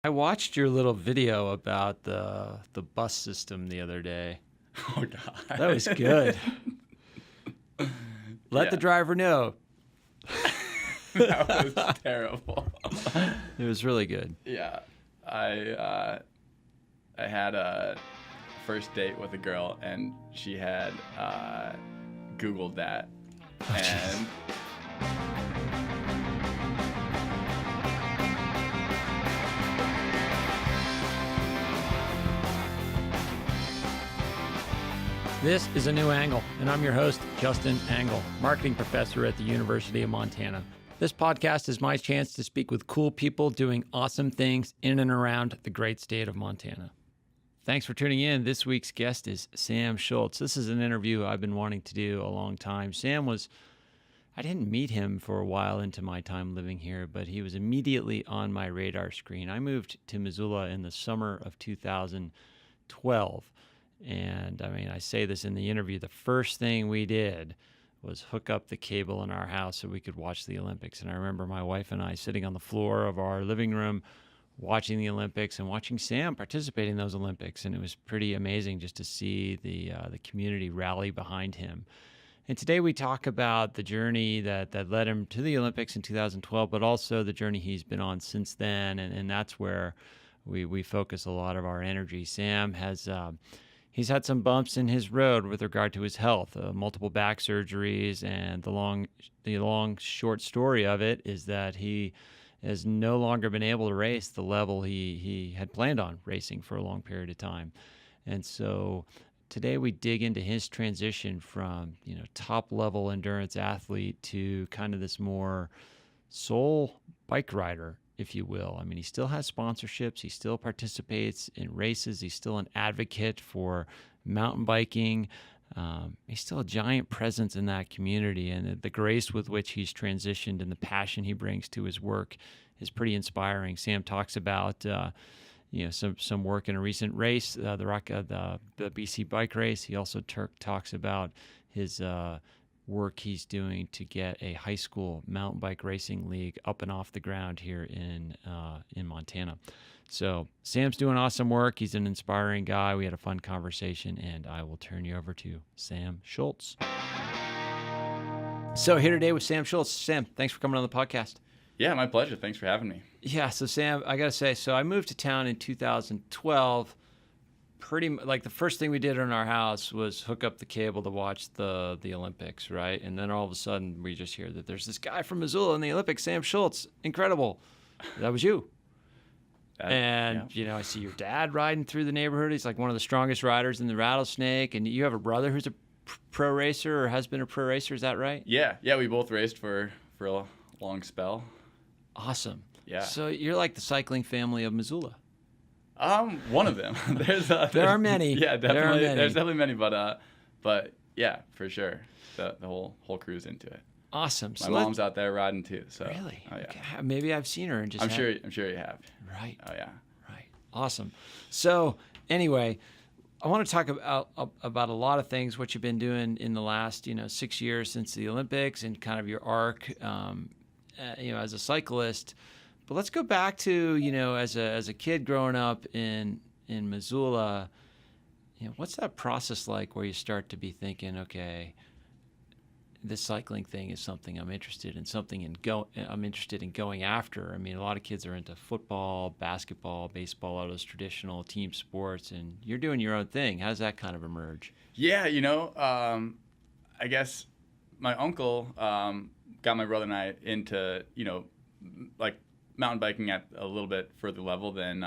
I watched your little video about the bus system the other day. Oh, God. That was good. Let the driver know. That was terrible. It was really good. Yeah. I had a first date with a girl, and she had Googled that. Oh, and This is A New Angle, and I'm your host, Justin Angle, marketing professor at the University of Montana. This podcast is my chance to speak with cool people doing awesome things in and around the great state of Montana. Thanks for tuning in. This week's guest is Sam Schultz. This is an interview I've been wanting to do a long time. I didn't meet him for a while into my time living here, but he was immediately on my radar screen. I moved to Missoula in the summer of 2012. And I say this in the interview, the first thing we did was hook up the cable in our house so we could watch the Olympics. And I remember my wife and I sitting on the floor of our living room watching the Olympics and watching Sam participate in those Olympics. And it was pretty amazing just to see the community rally behind him. And today we talk about the journey that led him to the Olympics in 2012, but also the journey he's been on since then. And that's where we focus a lot of our energy. Sam has... He's had some bumps in his road with regard to his health, multiple back surgeries, and the short story of it is that he has no longer been able to race the level he had planned on racing for a long period of time. And so today we dig into his transition from, top level endurance athlete to kind of this more soul bike rider, if you will. He still has sponsorships. He still participates in races. He's still an advocate for mountain biking. He's still a giant presence in that community. And the grace with which he's transitioned and the passion he brings to his work is pretty inspiring. Sam talks about some work in a recent race, the BC bike race. He also talks about his work he's doing to get a high school mountain bike racing league up and off the ground here in Montana. So Sam's doing awesome work. He's an inspiring guy. We had a fun conversation, and I will turn you over to Sam Schultz. So here today with Sam Schultz. Sam, thanks for coming on the podcast. Yeah, my pleasure. Thanks for having me. Yeah, so Sam, I got to say, I moved to town in 2012. The first thing we did in our house was hook up the cable to watch the Olympics, right? And then all of a sudden we just hear that there's this guy from Missoula in the Olympics, Sam Schultz, incredible. That was you. I see your dad riding through the neighborhood. He's like one of the strongest riders in the Rattlesnake, and you have a brother who's a pro racer or has been a pro racer. Is that right? Yeah, we both raced for a long spell. Awesome. Yeah. So you're like the cycling family of Missoula. One of them. There are many. Yeah, definitely. There are many. There's definitely many, but yeah, for sure. The whole crew's into it. Awesome. My mom's out there riding too. So really? Oh yeah. Okay. Maybe I've seen her and just. I'm sure you have. Right. Oh yeah. Right. Awesome. So anyway, I want to talk about a lot of things. What you've been doing in the last 6 years since the Olympics and kind of your arc, as a cyclist. But let's go back to, as a kid growing up in Missoula, what's that process like where you start to be thinking, okay, this cycling thing is something I'm interested in, I'm interested in going after. A lot of kids are into football, basketball, baseball, all those traditional team sports, and you're doing your own thing. How does that kind of emerge? Yeah, I guess my uncle got my brother and I into, like mountain biking at a little bit further level than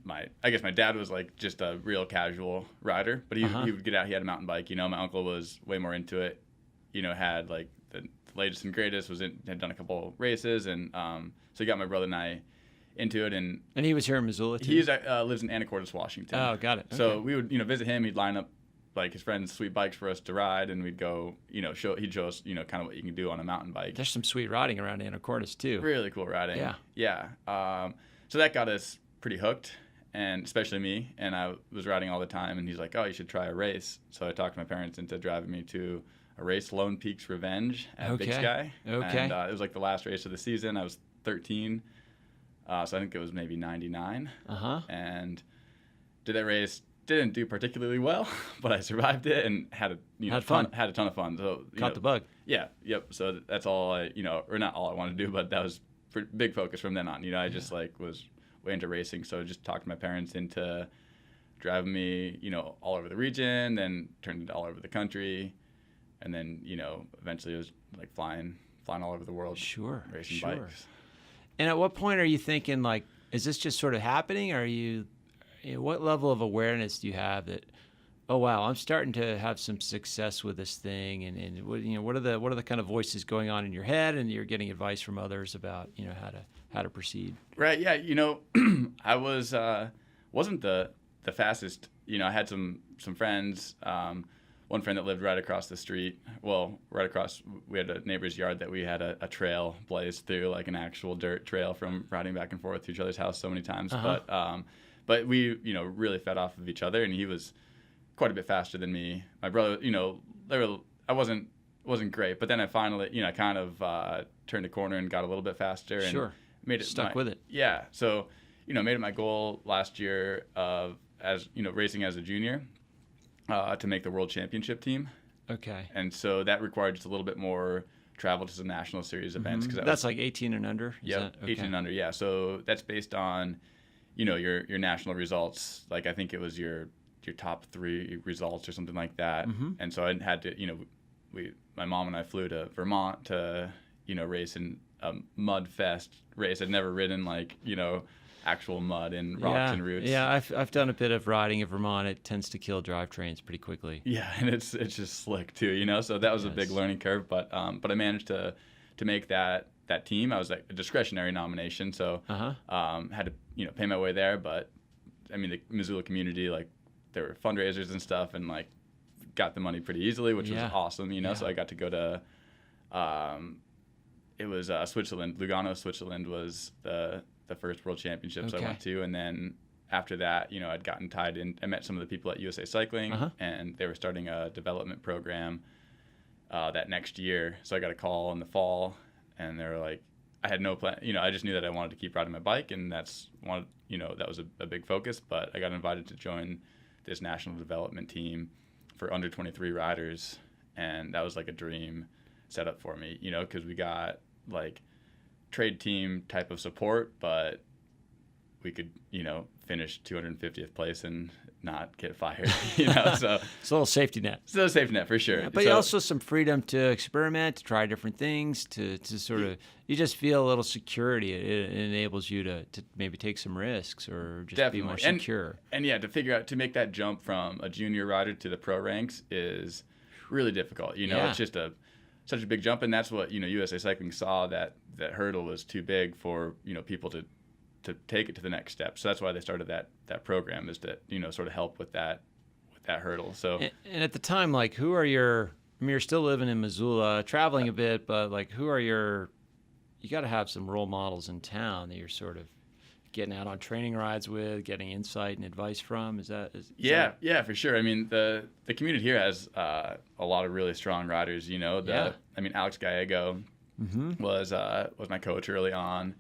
my dad was like just a real casual rider, but he would get out. He had a mountain bike. My uncle was way more into it. Had like the latest and greatest. Had done a couple races, and so he got my brother and I into it. And he was here in Missoula too. He lives in Anacortes, Washington. Oh, got it. Okay. So we would visit him. He'd line up like his friends' sweet bikes for us to ride, and we'd go. He'd show us kind of what you can do on a mountain bike. There's some sweet riding around Anacortes too. Really cool riding. Yeah. So that got us pretty hooked, and especially me. And I was riding all the time, and he's like, "Oh, you should try a race." So I talked my parents into driving me to a race, Lone Peak's Revenge at Big Sky. Okay. And it was like the last race of the season. I was 13. So I think it was maybe 99. Uh-huh. And did that race. Didn't do particularly well, but I survived it and had a ton of fun. So Caught the bug. Yeah, yep. So that's all or not all I wanted to do, but that was big focus from then on. I just was way into racing, so I just talked my parents into driving me, all over the region, then turned into all over the country, and then eventually it was like flying all over the world. Sure, racing bikes. And at what point are you thinking is this just sort of happening? Or are you? What level of awareness do you have that, oh wow, I'm starting to have some success with this thing, and what are the kind of voices going on in your head, and you're getting advice from others about how to proceed? Right. Yeah. I wasn't the fastest. I had some friends. One friend that lived right across the street. Well, right across, we had a neighbor's yard that we had a trail blazed through, like an actual dirt trail from riding back and forth to each other's house so many times. Uh-huh. But we, really fed off of each other, and he was quite a bit faster than me. My brother, I wasn't great, but then I finally, I kind of turned a corner and got a little bit faster, and sure. Made it stuck with it. Yeah, so made it my goal last year of racing as a junior to make the world championship team. Okay. And so that required just a little bit more travel to some national series events. Mm-hmm. That's like 18 and under. Yeah, okay. 18 and under. Yeah, so that's based on your national results. Like I think it was your top 3 results or something like that. Mm-hmm. And so I had to, my mom and I flew to Vermont to, race in a mud fest race. I'd never ridden actual mud and rocks and roots. Yeah, I've done a bit of riding in Vermont. It tends to kill drivetrains pretty quickly. Yeah, and it's just slick too, so that was a big learning curve. But I managed to make that team. I was a discretionary nomination, so had to pay my way there. But I mean, the Missoula community, there were fundraisers and stuff, and got the money pretty easily, which was awesome. So I got to go to it was Switzerland. Lugano, Switzerland was the first world championships I went to, and then after that, I'd gotten tied in. I met some of the people at USA Cycling, and they were starting a development program that next year. So I got a call in the fall, and they were like, I had no plan. I just knew that I wanted to keep riding my bike, and that was a big focus. But I got invited to join this national development team for under 23 riders, and that was like a dream setup for me, because we got trade team type of support, but we could, finish 250th place and not get fired, so it's a little safety net. It's a safety net for sure. Yeah, but also some freedom to experiment, to try different things, to sort of, you just feel a little security. It enables you to maybe take some risks or just Definitely. Be more secure. And to figure out, to make that jump from a junior rider to the pro ranks is really difficult. It's just such a big jump, and that's what USA Cycling saw, that hurdle was too big for people to take it to the next step. So that's why they started that program, is to sort of help with that hurdle. So and at the time, who are your? I mean, you're still living in Missoula, traveling a bit, but who are your? You got to have some role models in town that you're sort of getting out on training rides with, getting insight and advice from. Is that? Yeah, for sure. I mean, the community here has a lot of really strong riders. I mean, Alex Gallego was my coach early on.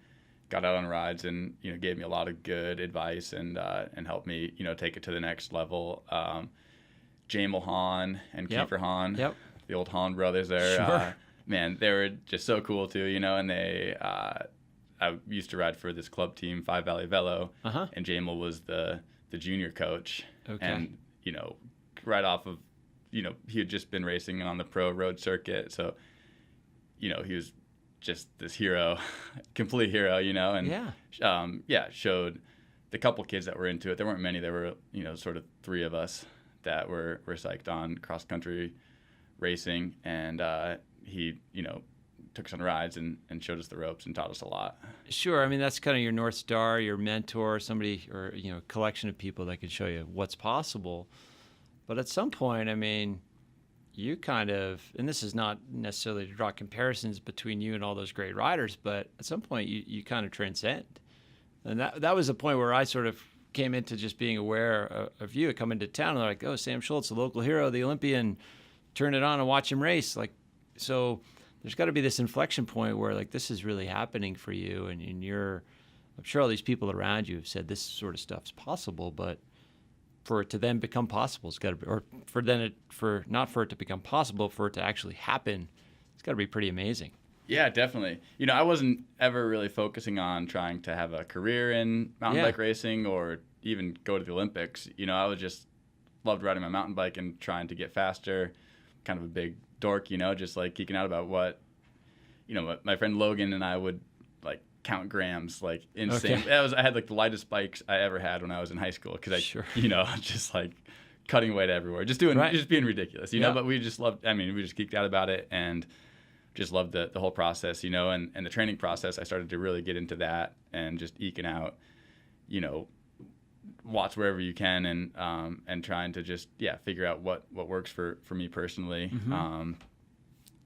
Got out on rides and gave me a lot of good advice and helped me take it to the next level. Jamel Hahn and Kiefer Hahn, the old Hahn brothers there. Sure. Man, they were just so cool too, and they I used to ride for this club team, Five Valley Velo, and Jamel was the junior coach. Okay. And right off of he had just been racing on the pro road circuit, so he was just this hero, complete hero, and showed the couple kids that were into it. There weren't many. There were sort of 3 of us that were psyched on cross country racing, and he took us on rides and showed us the ropes and taught us a lot. Sure. I mean, that's kind of your North Star, your mentor, somebody, or collection of people that can show you what's possible. But at some point, I mean, you kind of, and this is not necessarily to draw comparisons between you and all those great riders, but at some point you kind of transcend. And that was the point where I sort of came into just being aware of you. Coming to town, and they're like, oh, Sam Schultz, the local hero, the Olympian, turn it on and watch him race. So there's got to be this inflection point where this is really happening for you, and you're I'm sure all these people around you have said this sort of stuff's possible, but for it to then become possible, it's got to be, or not for it to become possible, for it to actually happen, it's got to be pretty amazing. Yeah, definitely. I wasn't ever really focusing on trying to have a career in mountain bike racing or even go to the Olympics. I was just loved riding my mountain bike and trying to get faster, kind of a big dork, just like geeking out about what, my friend Logan and I would like count grams, like insane. Okay. I had like the lightest bikes I ever had when I was in high school because just like cutting weight everywhere, just being ridiculous, but we just loved, we just geeked out about it and just loved the whole process, and the training process. I started to really get into that and just eking out, watts wherever you can and trying to just, figure out what works for me personally. Mm-hmm.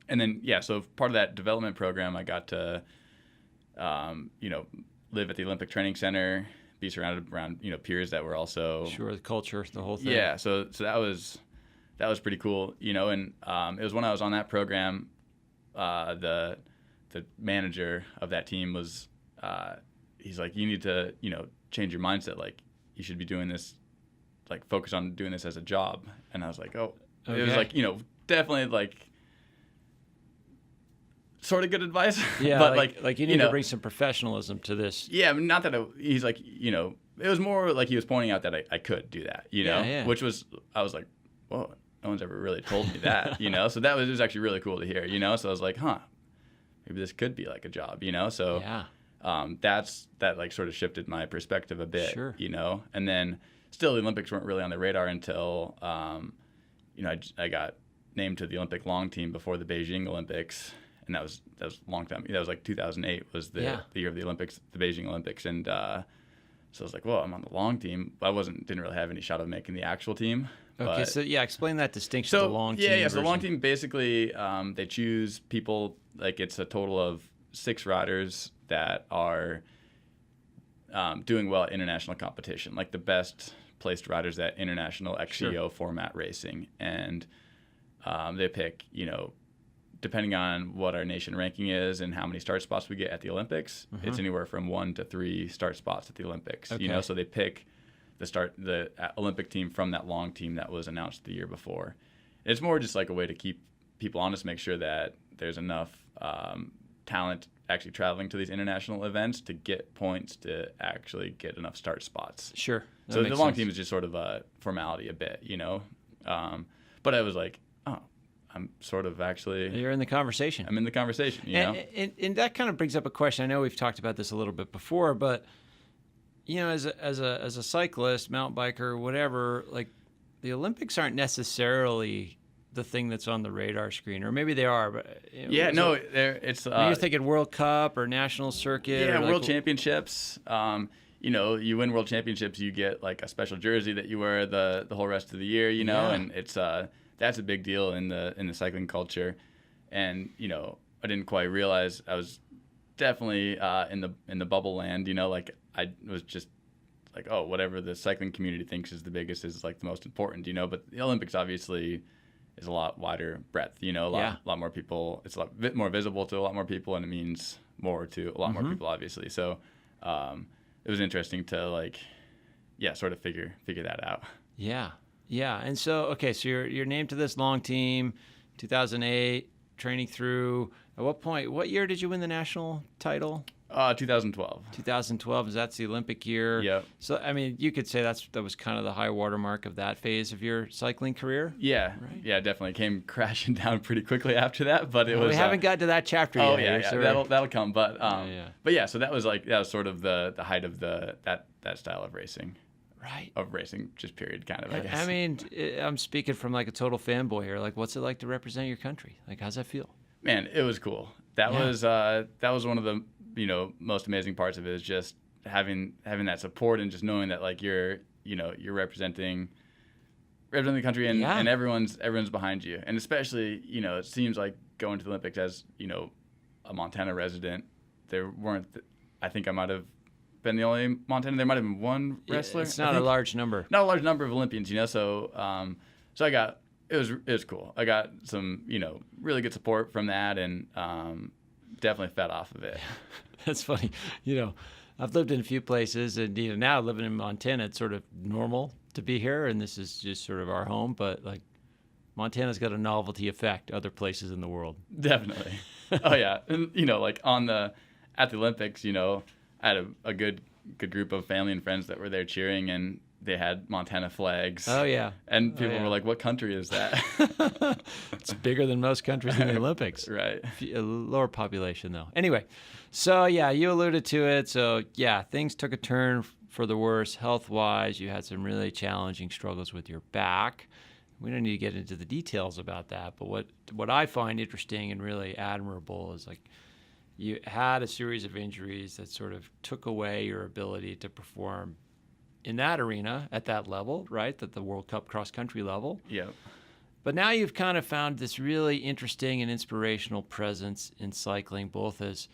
And then, so part of that development program, I got to, live at the Olympic Training Center, be surrounded around, peers that were also... Sure, the culture, the whole thing. Yeah, so that was pretty cool, and it was when I was on that program, the manager of that team was, he's like, you need to, change your mindset. Like, you should be doing this, like, focus on doing this as a job. And I was like, oh, okay. It was like, definitely like sort of good advice. Yeah, but like you need to bring some professionalism to this. Yeah, not that he's like, it was more like he was pointing out that I could do that, which was, I was like, whoa. No one's ever really told me that, So it was actually really cool to hear, So I was like, maybe this could be like a job, So that like sort of shifted my perspective a bit, sure. And then still the Olympics weren't really on the radar until, I got named to the Olympic long team before the Beijing Olympics, and that was a long time. That was like 2008 was the year of the Olympics, the Beijing Olympics, and so I was like, well, I'm on the long team. I didn't really have any shot of making the actual team. Okay, so explain that distinction. So the long team. So the long team basically they choose people, like it's a total of 6 riders that are doing well at international competition, like the best placed riders at international XCO format racing, and they pick, depending on what our nation ranking is and how many start spots we get at the Olympics, it's anywhere from 1 to 3 start spots at the Olympics. Okay. So they pick the Olympic team from that long team that was announced the year before. It's more just like a way to keep people honest, make sure that there's enough talent actually traveling to these international events to get points to actually get enough start spots. Sure. So the long team is just sort of a formality a bit, But I was like, oh, I'm sort of actually... You're in the conversation. I'm in the conversation, And that kind of brings up a question. I know we've talked about this a little bit before, but... as a cyclist, mountain biker, whatever, like the Olympics aren't necessarily the thing that's on the radar screen, or maybe they are. But it's. You're thinking World Cup or national circuit. Yeah, World Championships. You win World Championships, you get like a special jersey that you wear the whole rest of the year. And it's that's a big deal in the cycling culture, and I didn't quite realize I was definitely in the bubble land. I was just like, oh, whatever the cycling community thinks is the biggest is like the most important, but the Olympics obviously is a lot wider breadth, a lot more people. It's a lot bit more visible to a lot more people, and it means more to a lot more people, obviously. So it was interesting to sort of figure that out. Yeah. And so, so you're named to this long team, 2008, training through. At what year did you win the national title? 2012. 2012, is that's the Olympic year. Yep. So, you could say that was kind of the high watermark of that phase of your cycling career? Yeah. Right? Yeah, definitely. Came crashing down pretty quickly after that, but we haven't got to that chapter yet. Oh, yeah. That'll come. But so that was sort of the height of that style of racing. Right. Of racing, just period, kind of, I guess. I'm speaking from like a total fanboy here. Like, what's it like to represent your country? Like, how's that feel? Man, it was cool. That was one of the most amazing parts of it, is just having that support and just knowing that like you're representing the country and everyone's behind you. And especially, it seems like going to the Olympics as, a Montana resident, there weren't, I think I might have been the only Montana. There might have been one wrestler. It's not a large number. Not a large number of Olympians, So I got, it was cool. I got some, really good support from that, and definitely fed off of it. That's funny. I've lived in a few places, and now living in Montana, it's sort of normal to be here, and this is just sort of our home. But like, Montana's got a novelty effect other places in the world. Definitely. Oh yeah, and like at the Olympics, I had a good group of family and friends that were there cheering, and they had Montana flags. Oh yeah. And people were like, "What country is that?" It's bigger than most countries in the Olympics. Right. A lower population though. Anyway, so yeah, you alluded to it. So yeah, things took a turn for the worse health-wise. You had some really challenging struggles with your back. We don't need to get into the details about that, but what I find interesting and really admirable is like you had a series of injuries that sort of took away your ability to perform in that arena at that level, right? At the World Cup cross-country level. Yeah. But now you've kind of found this really interesting and inspirational presence in cycling, both as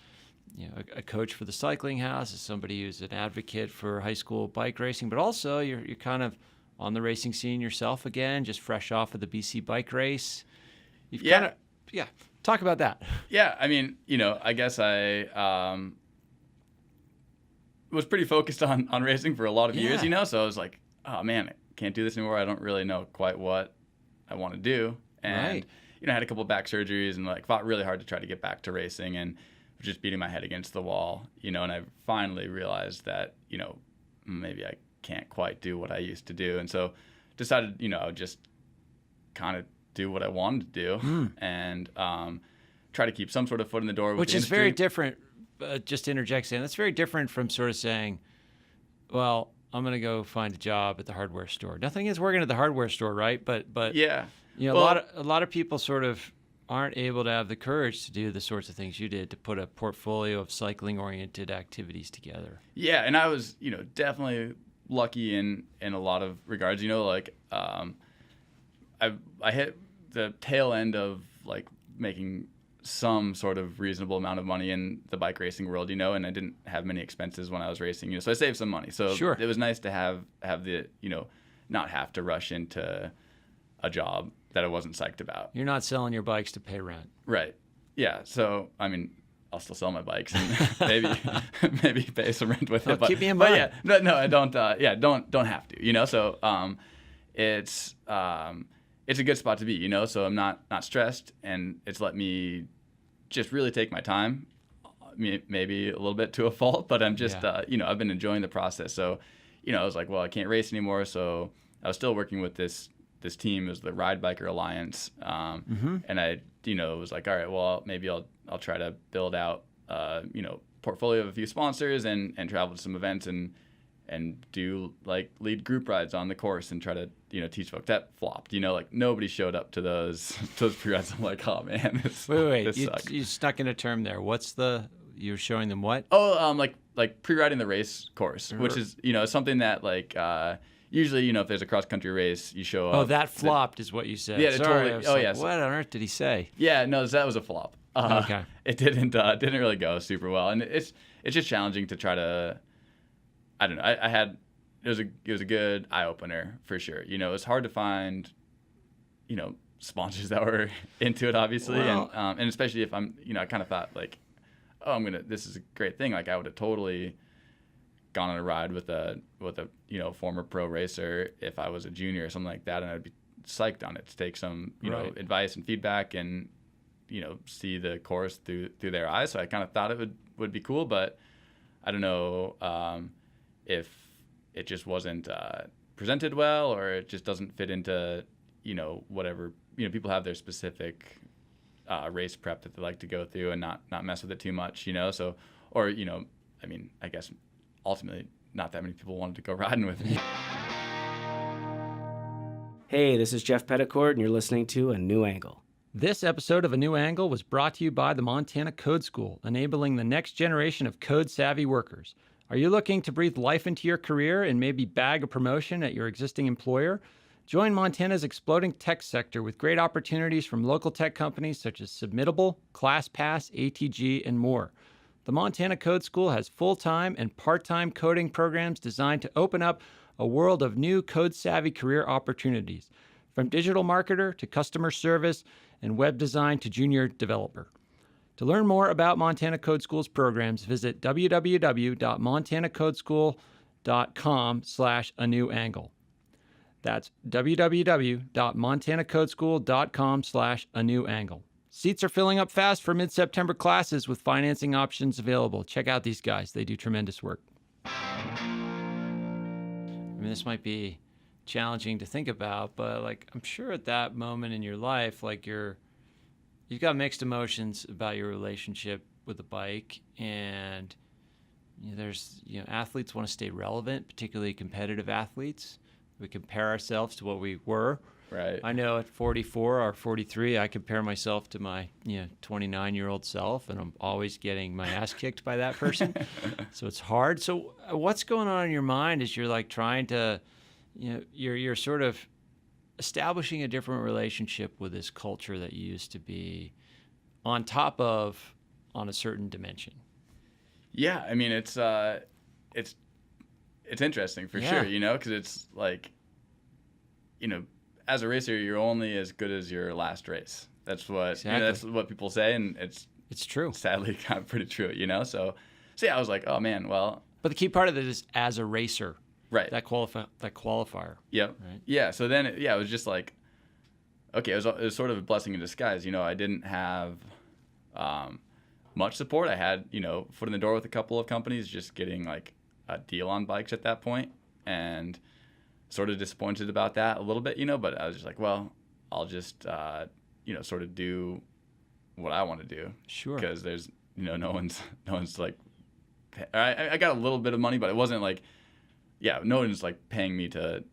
a coach for the cycling house, as somebody who's an advocate for high school bike racing, but also you're kind of on the racing scene yourself again, just fresh off of the BC bike race. You've talk about that. Yeah, I mean, I guess I was pretty focused on racing for a lot of years, so I was like, oh man, I can't do this anymore. I don't really know quite what I want to do. And, I had a couple of back surgeries and like fought really hard to try to get back to racing and was just beating my head against the wall, and I finally realized that, maybe I can't quite do what I used to do. And so decided, I would just kind of do what I wanted to do and try to keep some sort of foot in the door with Which the is industry. very different. Just to interject, Sam, that's very different from sort of saying, well, I'm going to go find a job at the hardware store. Nothing is working at the hardware store, right? But yeah, a lot of people sort of aren't able to have the courage to do the sorts of things you did, to put a portfolio of cycling-oriented activities together. Yeah, and I was, definitely lucky in a lot of regards. I hit the tail end of like making some sort of reasonable amount of money in the bike racing world, and I didn't have many expenses when I was racing, so I saved some money. So sure. It was nice to have the, not have to rush into a job that I wasn't psyched about. You're not selling your bikes to pay rent. Right. Yeah. So, I mean, I'll still sell my bikes and maybe pay some rent with it. But keep me in mind. But no, I don't. Don't have to. So it's a good spot to be. So I'm not stressed, and it's let me just really take my time. Maybe a little bit to a fault, but I'm just I've been enjoying the process. So I was like, well, I can't race anymore, so I was still working with this team as the Ride Biker Alliance, and I was like, all right, well, maybe I'll try to build out portfolio of a few sponsors and travel to some events and do like lead group rides on the course and try to teach folks. That flopped. Like nobody showed up to those pre-rides. I'm like, oh man, this sucks. You stuck in a term there. You're showing them what? Oh, like pre-riding the race course, which is something that like usually if there's a cross country race, you show up. Oh, that flopped is what you said. Yeah, sorry. totally. Yes. What on earth did he say? Yeah, no, that was a flop. Okay. It didn't really go super well, and it's just challenging to try to. I don't know. It was a good eye opener for sure. It was hard to find, sponsors that were into it, obviously, well, and especially if I'm, I kind of thought like, oh, this is a great thing. Like I would have totally gone on a ride with a former pro racer if I was a junior or something like that, and I'd be psyched on it to take some advice and feedback and see the course through their eyes. So I kind of thought it would be cool, but I don't know if it just wasn't presented well, or it just doesn't fit into whatever people have their specific race prep that they like to go through and not mess with it too much, so, or I guess ultimately not that many people wanted to go riding with me. Hey, this is Jeff Petticourt, and you're listening to A New Angle. This episode of A New Angle was brought to you by the Montana Code School, enabling the next generation of code-savvy workers. Are you looking to breathe life into your career and maybe bag a promotion at your existing employer? Join Montana's exploding tech sector with great opportunities from local tech companies such as Submittable, ClassPass, ATG, and more. The Montana Code School has full-time and part-time coding programs designed to open up a world of new code-savvy career opportunities, from digital marketer to customer service and web design to junior developer. To learn more about Montana Code School's programs, visit www.montanacodeschool.com/a-new-angle. That's www.montanacodeschool.com/a-new-angle. Seats are filling up fast for mid-September classes with financing options available. Check out these guys. They do tremendous work. I mean, this might be challenging to think about, but like I'm sure at that moment in your life, like you've got mixed emotions about your relationship with the bike, and there's athletes want to stay relevant, particularly competitive athletes. We compare ourselves to what we were. Right. I know at 44 or 43, I compare myself to my 29-year-old self, and I'm always getting my ass kicked by that person. So it's hard. So what's going on in your mind as you're like trying to, you're sort of establishing a different relationship with this culture that you used to be on top of on a certain dimension? Yeah, I mean it's interesting for sure, because it's like, as a racer, you're only as good as your last race. That's what exactly. That's what people say, and it's true. Sadly, kind of pretty true, So yeah, I was like, oh man, well. But the key part of it is as a racer. Right. That qualifier. Yep. Right. Yeah. So then, it was just like, okay, it was sort of a blessing in disguise. I didn't have much support. I had, foot in the door with a couple of companies, just getting like a deal on bikes at that point, and sort of disappointed about that a little bit, But I was just like, well, I'll just, sort of do what I want to do. Sure. Because there's, no one's like, I got a little bit of money, but it wasn't like. Yeah, no one's like paying me to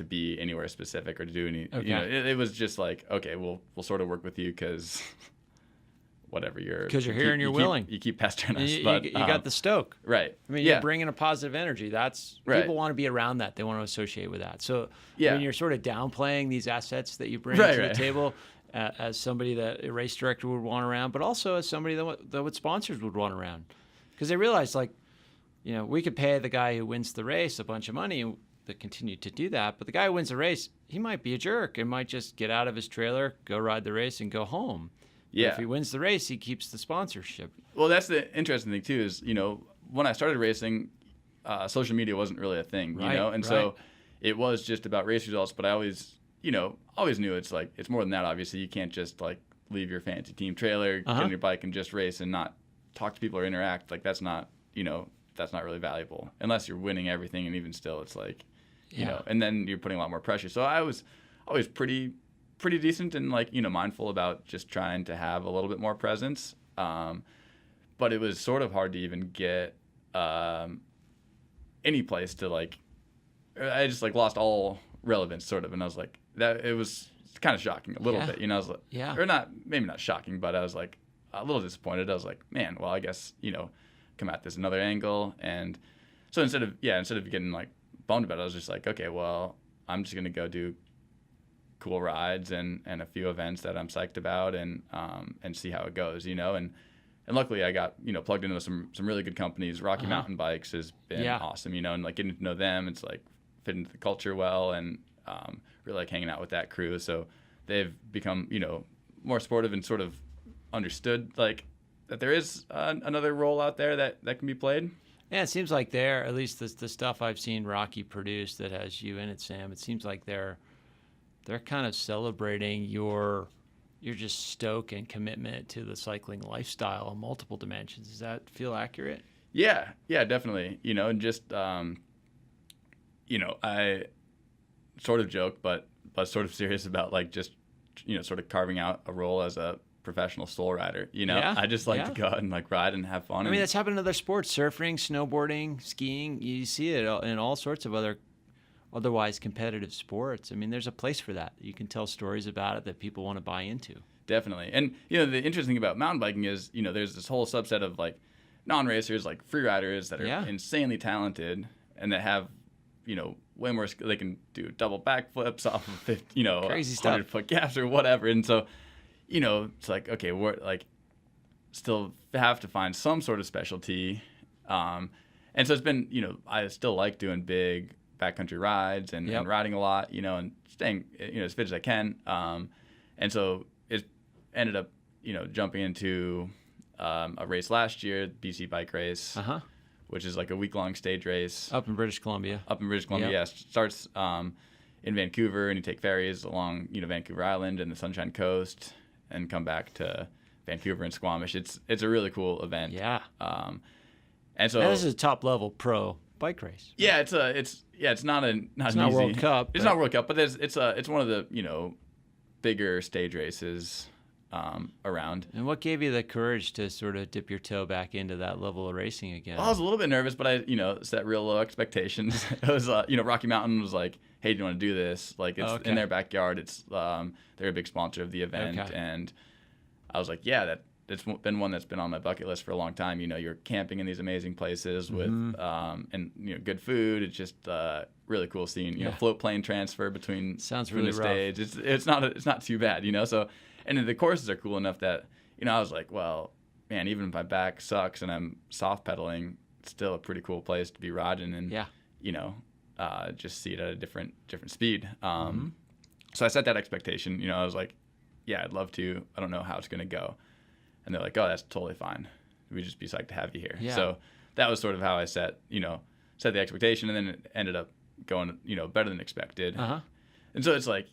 be anywhere specific or to do any. Okay. It was just like, okay, we'll sort of work with you because whatever you're. Because you're here and you're willing. You keep pestering us, you but you got the stoke. Right. I mean, you're bringing a positive energy. That's right. People want to be around that. They want to associate with that. So yeah, when you're sort of downplaying these assets that you bring right, to right. the table. As somebody that a race director would want around, but also as somebody that sponsors would want around, because they realize like. We could pay the guy who wins the race a bunch of money that continue to do that, but the guy who wins the race, he might be a jerk and might just get out of his trailer, go ride the race, and go home. Yeah. But if he wins the race, he keeps the sponsorship. Well, that's the interesting thing, too, is, when I started racing, social media wasn't really a thing, And so it was just about race results, but I always knew it's like, it's more than that, obviously. You can't just, like, leave your fancy team trailer, get on your bike, and just race and not talk to people or interact. Like, that's not, that's not really valuable unless you're winning everything, and even still it's like and then you're putting a lot more pressure. So I was always pretty decent and like mindful about just trying to have a little bit more presence, but it was sort of hard to even get any place to like. I just like lost all relevance sort of, and I was like that. It was kind of shocking a little bit, I was like, or not, maybe not shocking, but I was like a little disappointed. I was like, man, well, I guess come at this another angle. And so instead of getting like bummed about it, I was just like, okay, well, I'm just gonna go do cool rides and a few events that I'm psyched about, and see how it goes, and luckily I got plugged into some really good companies. Rocky Mountain Bikes has been awesome, and like getting to know them, it's like fit into the culture well, and really like hanging out with that crew. So they've become more supportive and sort of understood like that there is another role out there that can be played. Yeah, it seems like they're, at least the stuff I've seen Rocky produce that has you in it, Sam, it seems like they're kind of celebrating your just stoke and commitment to the cycling lifestyle on multiple dimensions. Does that feel accurate? Yeah, definitely. And just, I sort of joke, but sort of serious about like just, sort of carving out a role as a professional soul rider. I just like to go out and like ride and have fun. I mean, that's happened in other sports: surfing, snowboarding, skiing. You see it in all sorts of otherwise competitive sports. I mean, there's a place for that. You can tell stories about it that people want to buy into. Definitely. And the interesting thing about mountain biking is there's this whole subset of like non-racers, like free riders that are insanely talented and that have way more skill. They can do double backflips off of 50, crazy stuff, 100-foot gaps or whatever. And so it's like, okay, we're like still have to find some sort of specialty. And so it's been, I still like doing big backcountry rides and riding a lot, and staying, as fit as I can. And so it ended up, jumping into a race last year, BC Bike Race, which is like a week-long stage race. Up in British Columbia. Yeah. Starts in Vancouver, and you take ferries along, Vancouver Island and the Sunshine Coast, and come back to Vancouver and Squamish. It's a really cool event. Yeah. And so this is a top-level pro bike race. Yeah, it's not not World Cup. It's not World Cup, but it's one of the bigger stage races around. And what gave you the courage to sort of dip your toe back into that level of racing again? Well, I was a little bit nervous, but I set real low expectations. It was Rocky Mountain was like, hey, do you want to do this? Like it's in their backyard. It's they're a big sponsor of the event, and I was like, yeah, it's been one that's been on my bucket list for a long time. You're camping in these amazing places with and good food. It's just really cool seeing float plane transfer between really the stage. It's not too bad, So, and the courses are cool enough that I was like, well, man, even if my back sucks and I'm soft pedaling, it's still a pretty cool place to be riding and just see it at a different speed. So I set that expectation. I was like, yeah, I'd love to. I don't know how it's gonna go. And they're like, oh, that's totally fine. We'd just be psyched to have you here. Yeah. So that was sort of how I set the expectation, and then it ended up going, better than expected. And so it's like,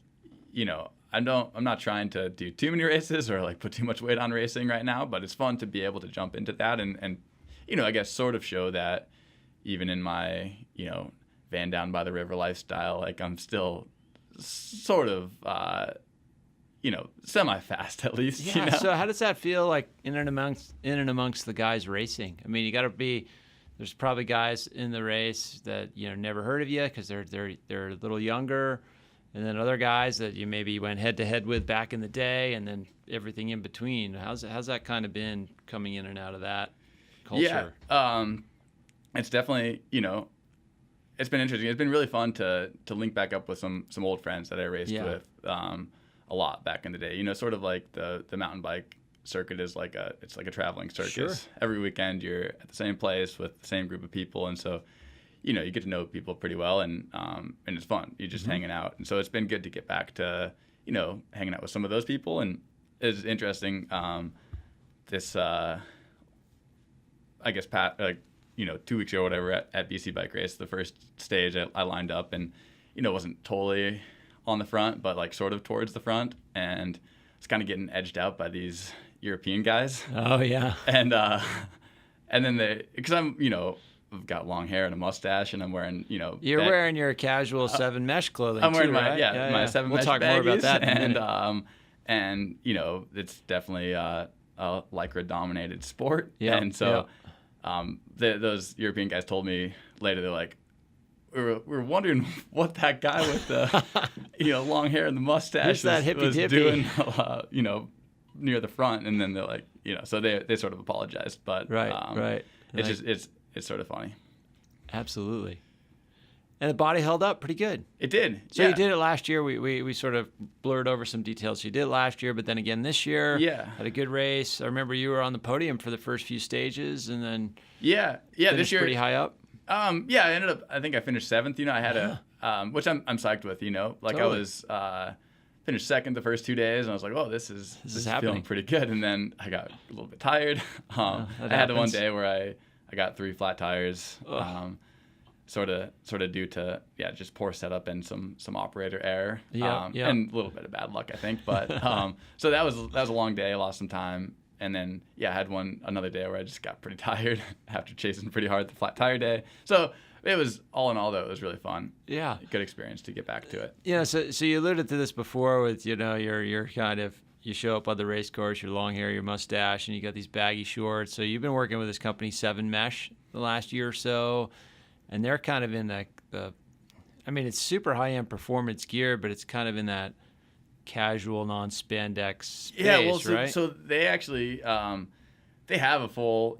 I'm not trying to do too many races or like put too much weight on racing right now, but it's fun to be able to jump into that and I guess sort of show that even in my, van down by the river lifestyle, like I'm still sort of, semi-fast at least. Yeah. So how does that feel like in and amongst the guys racing? I mean, there's probably guys in the race that never heard of you because they're a little younger, and then other guys that you maybe went head to head with back in the day, and then everything in between. How's that kind of been coming in and out of that culture? Yeah. It's definitely it's been interesting. It's been really fun to link back up with some old friends that I raced with. A lot back in the day, sort of like the mountain bike circuit is like a traveling circus. Sure. Every weekend you're at the same place with the same group of people, and so you get to know people pretty well, and it's fun. You're just hanging out, and so it's been good to get back to hanging out with some of those people, and it's interesting. This I guess 2 weeks ago or whatever at BC Bike Race, the first stage I lined up and wasn't totally on the front, but like sort of towards the front, and it's kind of getting edged out by these European guys. Oh yeah. And then because I'm I've got long hair and a mustache, and I'm wearing you're wearing your casual 7 mesh clothing. I'm wearing right? my 7 mesh. We'll talk more about that in a minute. And it's definitely a lycra dominated sport. Yeah. And so those European guys told me later, they're like, we're wondering what that guy with the long hair and the mustache was doing near the front, and then they're like so they sort of apologized, but right. It's sort of funny. Absolutely. And the body held up pretty good. It did. So you did it last year. We sort of blurred over some details. So you did it last year, but then again this year. Yeah. Had a good race. I remember you were on the podium for the first few stages, and then this year pretty high up. I think I finished 7th. I had which I'm psyched with. Totally. I was finished 2nd the first 2 days, and I was like, oh, this is feeling pretty good. And then I got a little bit tired. I had one day where I got 3 flat tires. Sort of due to just poor setup and some operator error. And a little bit of bad luck, I think. But so that was a long day. I lost some time. And then, I had another day where I just got pretty tired after chasing pretty hard the flat tire day. So it was, all in all, though, it was really fun. Yeah. Good experience to get back to it. Yeah, so you alluded to this before with, your kind of, you show up on the race course, your long hair, your mustache, and you got these baggy shorts. So you've been working with this company, 7 Mesh, the last year or so, and they're kind of in it's super high-end performance gear, but it's kind of in that casual So non-spandex space, right? So they actually they have a full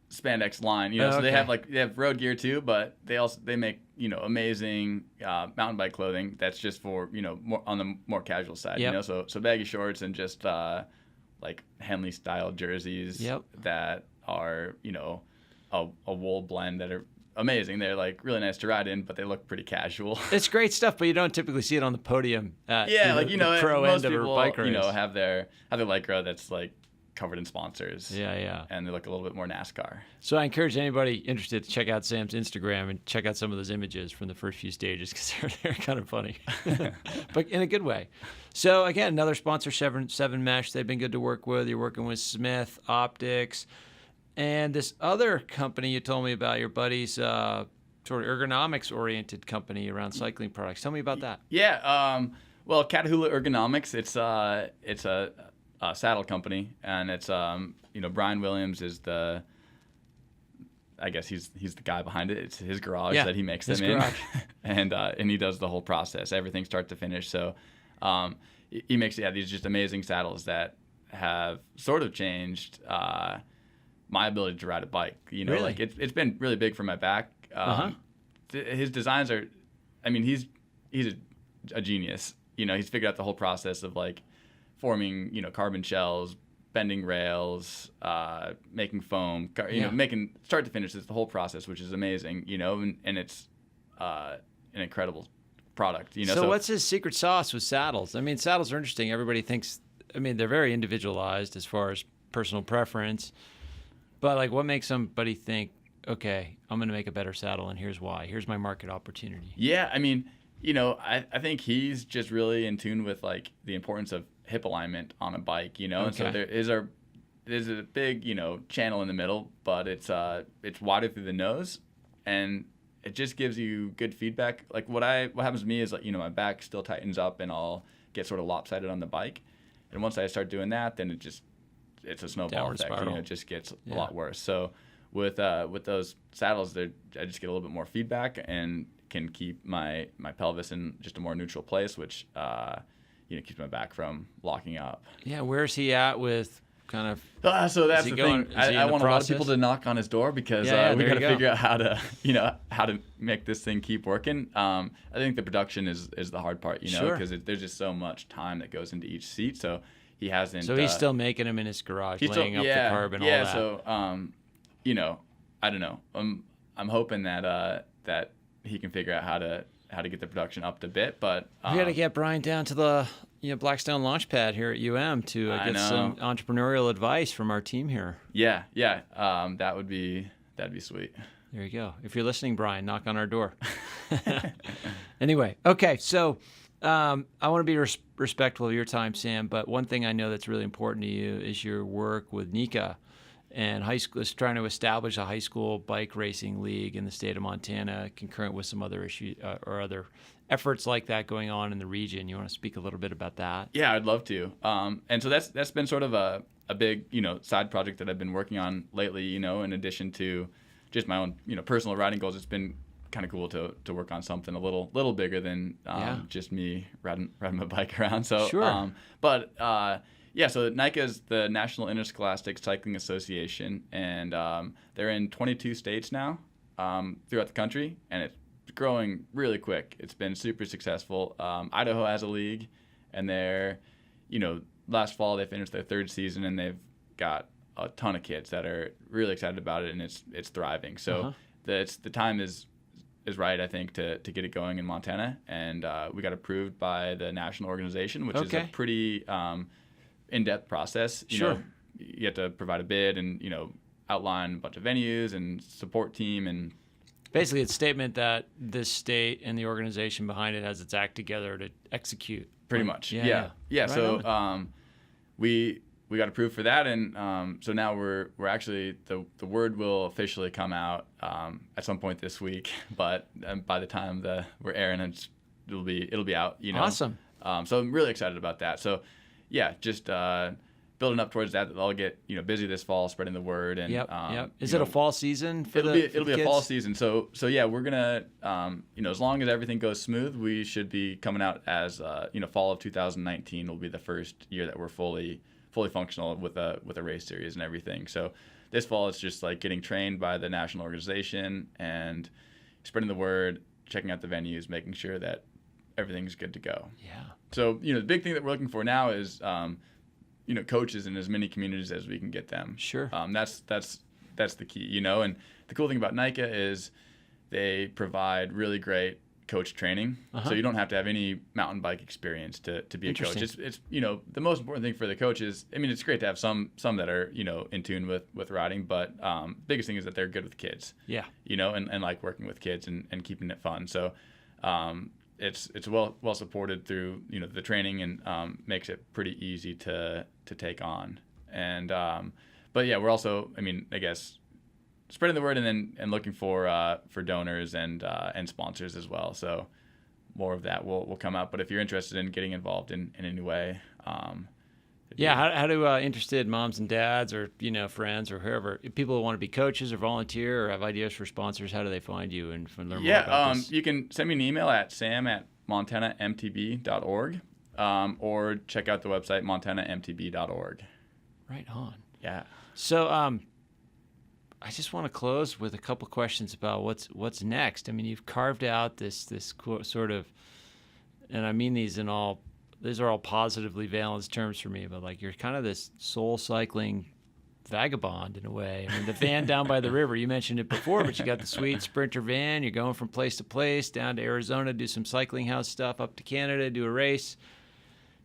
spandex line, so they have road gear too, but they make amazing mountain bike clothing that's just for more on the more casual side. So baggy shorts and just like Henley style jerseys that are a wool blend that are amazing. They're like really nice to ride in, but they look pretty casual. It's great stuff, but you don't typically see it on the podium at the pro most end of people, a bike race. Have their lycra that's like covered in sponsors. Yeah. And they look a little bit more NASCAR. So I encourage anybody interested to check out Sam's Instagram and check out some of those images from the first few stages because they're kind of funny, but in a good way. So again, another sponsor, Seven Mesh. They've been good to work with. You're working with Smith Optics, and this other company you told me about, your buddy's sort of ergonomics-oriented company around cycling products. Tell me about that. Yeah. Well, Catahoula Ergonomics. It's a saddle company, and it's Brian Williams is I guess he's the guy behind it. It's his garage that he makes them in, and he does the whole process, everything start to finish. So he makes these just amazing saddles that have sort of changed my ability to ride a bike. Really? Like it's been really big for my back. His designs are, he's a genius. He's figured out the whole process of like forming, carbon shells, bending rails, making foam, making start to finish. It's the whole process, which is amazing, and it's an incredible product, So what's his secret sauce with saddles? Saddles are interesting. Everybody thinks, they're very individualized as far as personal preference, but like what makes somebody think, okay, I'm going to make a better saddle and here's why. Here's my market opportunity. Yeah, I think he's just really in tune with like the importance of hip alignment on a bike, and so there's a big, channel in the middle, but it's wider through the nose, and it just gives you good feedback. Like what happens to me is like, my back still tightens up and I'll get sort of lopsided on the bike. And once I start doing that, then it's a snowball Downward effect. spiral. It just gets a lot worse. So with those saddles, I just get a little bit more feedback and can keep my pelvis in just a more neutral place, which keeps my back from locking up. Yeah, where's he at with kind of? So that's the thing. I want a lot of people to knock on his door because we got to figure out how to make this thing keep working. I think the production is the hard part, because there's just so much time that goes into each seat. So he hasn't. So he's still making them in his garage, laying up the curb and all that. Yeah. So I don't know. I'm hoping that he can figure out how to get the production up a bit, but we got to get Brian down to the Blackstone Launchpad here at to get some entrepreneurial advice from our team here. Yeah. That'd be sweet. There you go. If you're listening, Brian, knock on our door. Anyway, okay. So I want to be respectful of your time, Sam. But one thing I know that's really important to you is your work with NICA. And high school is trying to establish a high school bike racing league in the state of Montana, concurrent with some other issues or other efforts like that going on in the region. You want to speak a little bit about that? Yeah, I'd love to. And so that's been sort of a big side project that I've been working on lately. In addition to just my own personal riding goals, it's been kind of cool to work on something a little bigger than just me riding my bike around. So sure. So NICA is the National Interscholastic Cycling Association, and they're in 22 states now throughout the country, and it's growing really quick. It's been super successful. Idaho has a league, and they're, last fall they finished their third season, and they've got a ton of kids that are really excited about it, and it's thriving. So the time is right, I think, to get it going in Montana, and we got approved by the national organization, which is a pretty in-depth process. You have to provide a bid and outline a bunch of venues and support team, and basically it's a statement that this state and the organization behind it has its act together to execute. Pretty much. Yeah. Right. So we got approved for that, and so now we're actually the word will officially come out at some point this week, but by the time we're airing, it'll be out. Awesome. So I'm really excited about that. So. Yeah, just building up towards that. I'll get busy this fall, spreading the word. And yep. Is it a fall season for it'll be kids? a fall season. So yeah, we're gonna as long as everything goes smooth, we should be coming out as fall of 2019 will be the first year that we're fully functional with a race series and everything. So this fall it's just like getting trained by the national organization and spreading the word, checking out the venues, making sure that everything's good to go. Yeah. So, the big thing that we're looking for now is, coaches in as many communities as we can get them. Sure. That's the key, and the cool thing about NICA is they provide really great coach training. So you don't have to have any mountain bike experience to be a coach. It's the most important thing for the coach is, I mean, it's great to have some that are, in tune with riding, but biggest thing is that they're good with kids. Yeah. And like working with kids and keeping it fun. So it's well supported through, the training and makes it pretty easy to take on. And but yeah, we're also, I mean, I guess spreading the word and looking for donors and sponsors as well. So more of that will come out. But if you're interested in getting involved in any way, how do interested moms and dads or friends or whoever, people who want to be coaches or volunteer or have ideas for sponsors, how do they find you and learn more about this? You can send me an email at sam@montanamtb.org or check out the website montanamtb.org. Right on. Yeah. So I just want to close with a couple questions about what's next. I mean, you've carved out this sort of, and I mean these are all positively valence terms for me, but like you're kind of this soul cycling vagabond in a way. I mean, the van down by the river, you mentioned it before, but you got the sweet Sprinter van. You're going from place to place, down to Arizona, do some cycling house stuff, up to Canada, do a race,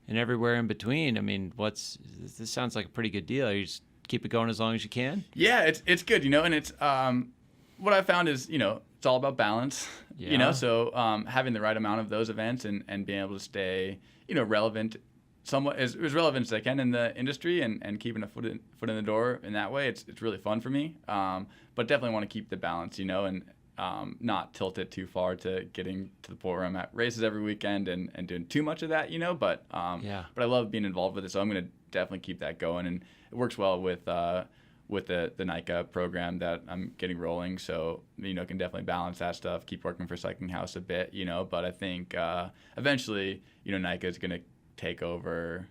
and everywhere in between. I mean, this sounds like a pretty good deal. You just keep it going as long as you can? Yeah, it's good, and it's what I found is, it's all about balance, so having the right amount of those events and being able to stay, relevant, somewhat as relevant as I can in the industry and keeping a foot in the door in that way. It's really fun for me, but definitely want to keep the balance, and not tilt it too far to getting to the point where I'm at races every weekend and doing too much of that, but I love being involved with it, so I'm going to definitely keep that going. And it works well with the NICA program that I'm getting rolling. So, can definitely balance that stuff, keep working for Cycling House a bit, but I think eventually, NICA is going to take over,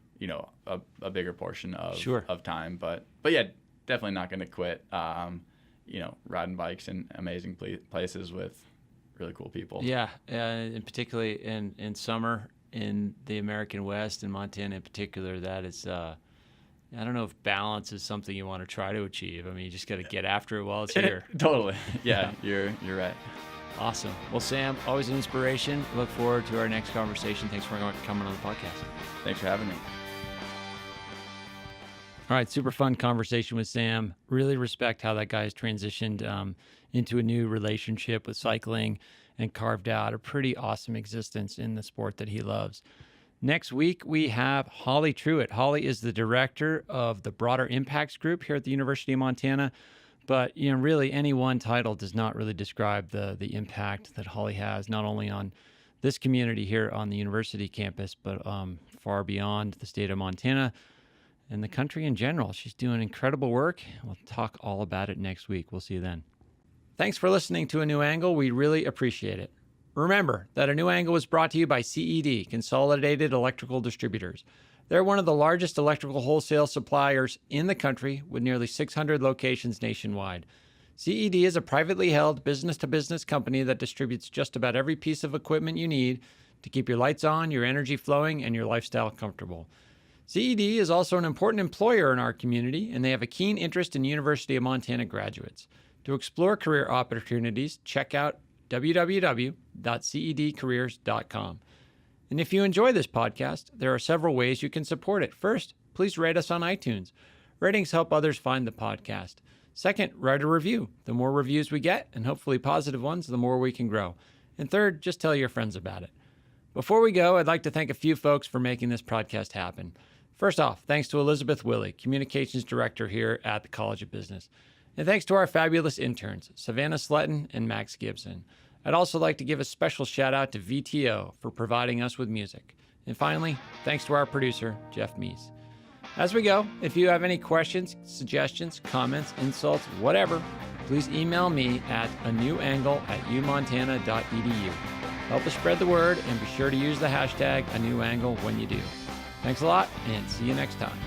a bigger portion of time. But yeah, definitely not going to quit, riding bikes in amazing places with really cool people. Yeah, and particularly in summer in the American West and Montana in particular, that is I don't know if balance is something you want to try to achieve. I mean, you just got to get after it while it's here. Totally. Yeah, you're right. Awesome. Well, Sam, always an inspiration. Look forward to our next conversation. Thanks for coming on the podcast. Thanks for having me. All right, super fun conversation with Sam. Really respect how that guy has transitioned into a new relationship with cycling and carved out a pretty awesome existence in the sport that he loves. Next week, we have Holly Truitt. Holly is the director of the Broader Impacts Group here at the University of Montana. But, really any one title does not really describe the impact that Holly has, not only on this community here on the university campus, but far beyond the state of Montana and the country in general. She's doing incredible work. We'll talk all about it next week. We'll see you then. Thanks for listening to A New Angle. We really appreciate it. Remember that A New Angle was brought to you by CED, Consolidated Electrical Distributors. They're one of the largest electrical wholesale suppliers in the country with nearly 600 locations nationwide. CED is a privately held business-to-business company that distributes just about every piece of equipment you need to keep your lights on, your energy flowing, and your lifestyle comfortable. CED is also an important employer in our community, and they have a keen interest in University of Montana graduates. To explore career opportunities, check out www.cedcareers.com. And if you enjoy this podcast, there are several ways you can support it. First, please rate us on iTunes. Ratings help others find the podcast. Second, write a review. The more reviews we get, and hopefully positive ones, the more we can grow. And third, just tell your friends about it. Before we go, I'd like to thank a few folks for making this podcast happen. First off, thanks to Elizabeth Willey, Communications Director here at the College of Business. And thanks to our fabulous interns, Savannah Sletton and Max Gibson. I'd also like to give a special shout out to VTO for providing us with music. And finally, thanks to our producer, Jeff Meese. As we go, if you have any questions, suggestions, comments, insults, whatever, please email me at anewangle@umontana.edu. Help us spread the word and be sure to use the hashtag #anewangle when you do. Thanks a lot and see you next time.